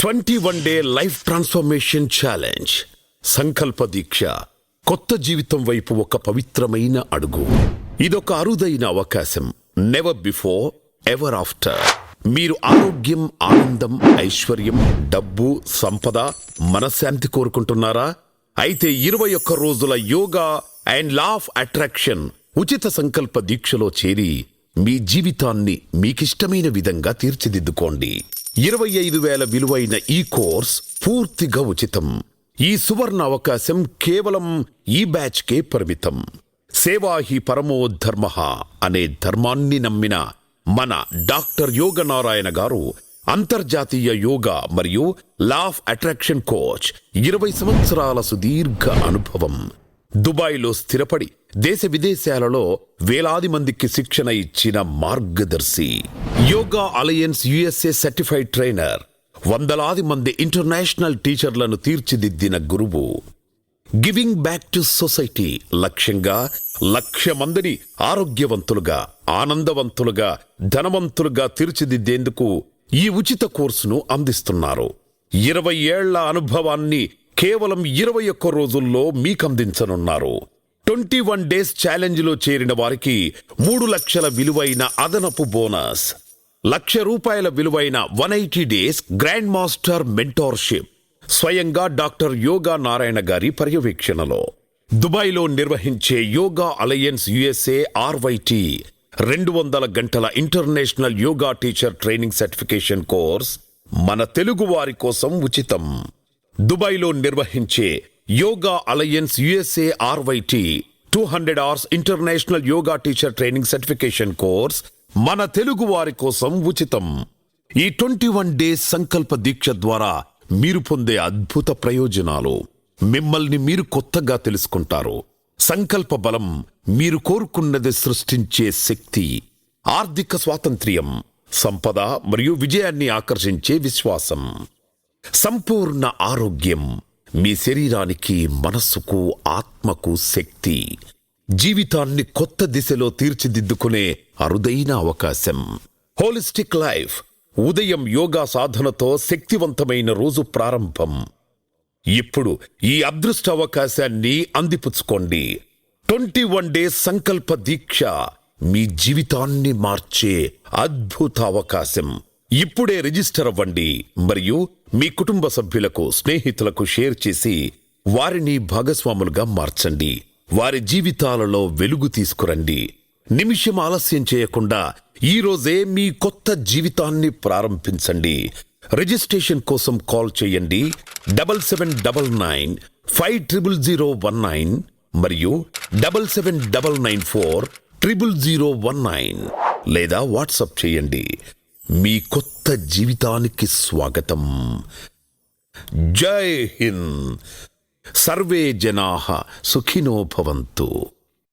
21 day life transformation challenge సంకల్ప దీక్ష కొత్త జీవితం వైపు ఒక పవిత్రమైన అడుగు. ఇదొక అరుదైన అవకాశం. Never before ever after. మీరు ఆరోగ్యం, ఆనందం, ఐశ్వర్యం, డబ్బు, సంపద, మనశ్శాంతి కోరుకుంటున్నారా? అయితే 21 రోజుల yoga and law of attraction ఉచిత సంకల్ప దీక్షలో చేరి మీ జీవితాన్ని మీకిష్టమైన విధంగా తీర్చిదిద్దుకోండి. 25,000 విలువైన ఈ కోర్స్ పూర్తిగా ఉచితం. ఈ సువర్ణ అవకాశం కేవలం ఈ బ్యాచ్కే పరిమితం. సేవా హి పరమో ధర్మః అనే ధర్మాన్ని నమ్మిన మన డాక్టర్ యోగ నారాయణ గారు అంతర్జాతీయ యోగా మరియు లా ఆఫ్ అట్రాక్షన్ కోచ్. 20 సంవత్సరాల సుదీర్ఘ అనుభవం. దుబాయ్లో స్థిరపడి దేశ విదేశాలలో వేలాది మందికి శిక్షణ ఇచ్చిన మార్గదర్శి. Yoga alliance USA certified trainer. వందలాది మంది ఇంటర్నేషనల్ టీచర్లను తీర్చిదిద్దిన గురువు. గివింగ్ బ్యాక్ టు సొసైటీ లక్ష్యంగా 1,00,000 మందిని ఆరోగ్యవంతులుగా, ఆనందవంతులుగా, ధనవంతులుగా తీర్చిదిద్దేందుకు ఈ ఉచిత కోర్సును అందిస్తున్నారు. 20 ఏళ్ల అనుభవాన్ని కేవలం 21 రోజుల్లో మీకందించనున్నారు. 21 డేస్ ఛాలెంజ్లో చేరిన వారికి 3 లక్షల విలువైన అదనపు బోనస్, ₹1,00,000 విలువైన 180 డేస్ గ్రాండ్ మాస్టర్ మెంటోర్షిప్ స్వయంగా డాక్టర్ యోగా నారాయణ గారి పర్యవేక్షణలో. దుబాయ్లో నిర్వహించే యోగా అలయన్స్ USA RYT 200 గంటల international yoga teacher training certification course మన తెలుగు వారి కోసం ఉచితం. దుబాయ్లో నిర్వహించే yoga alliance USA RYT 200 hours international yoga teacher training certification course మన తెలుగు వారి కోసం ఉచితం. ఈ 21 డేస్ సంకల్ప దీక్ష ద్వారా మీరు పొందే అద్భుత ప్రయోజనాలు. మిమ్మల్ని మీరు కొత్తగా తెలుసుకుంటారు. సంకల్ప బలం మీరు కోరుకున్నది సృష్టించే శక్తి. ఆర్థిక స్వాతంత్ర్యం, సంపద మరియు విజయాన్ని ఆకర్షించే విశ్వాసం. సంపూర్ణ ఆరోగ్యం మీ శరీరానికి, మనస్సుకు, ఆత్మకు శక్తి. జీవితాన్ని కొత్త దిశలో తీర్చిదిద్దుకునే అరుదైన అవకాశం. Holistic life. ఉదయం యోగా సాధనతో శక్తివంతమైన రోజు ప్రారంభం. ఇప్పుడు ఈ అదృష్ట అవకాశాన్ని అందిపుచ్చుకోండి. 21 డేస్ సంకల్ప దీక్ష మీ జీవితాన్ని మార్చే అద్భుత అవకాశం. ఇప్పుడే రిజిస్టర్ అవ్వండి మరియు మీ కుటుంబ సభ్యులకు, స్నేహితులకు షేర్ చేసి వారిని భాగస్వాములుగా మార్చండి. వారి జీవితాలలో వెలుగు తీసుకురండి. నిమిషం ఆలస్యం చేయకుండా ఈ రోజే మీ కొత్త జీవితాన్ని ప్రారంభించండి. రిజిస్ట్రేషన్ కోసం కాల్ చేయండి 7799500019 మరియు 7799400019 లేదా వాట్సాప్ చేయండి. మీ కొత్త జీవితానికి స్వాగతం. జై హింద్. సర్వే జనాః సుఖినో భవంతు.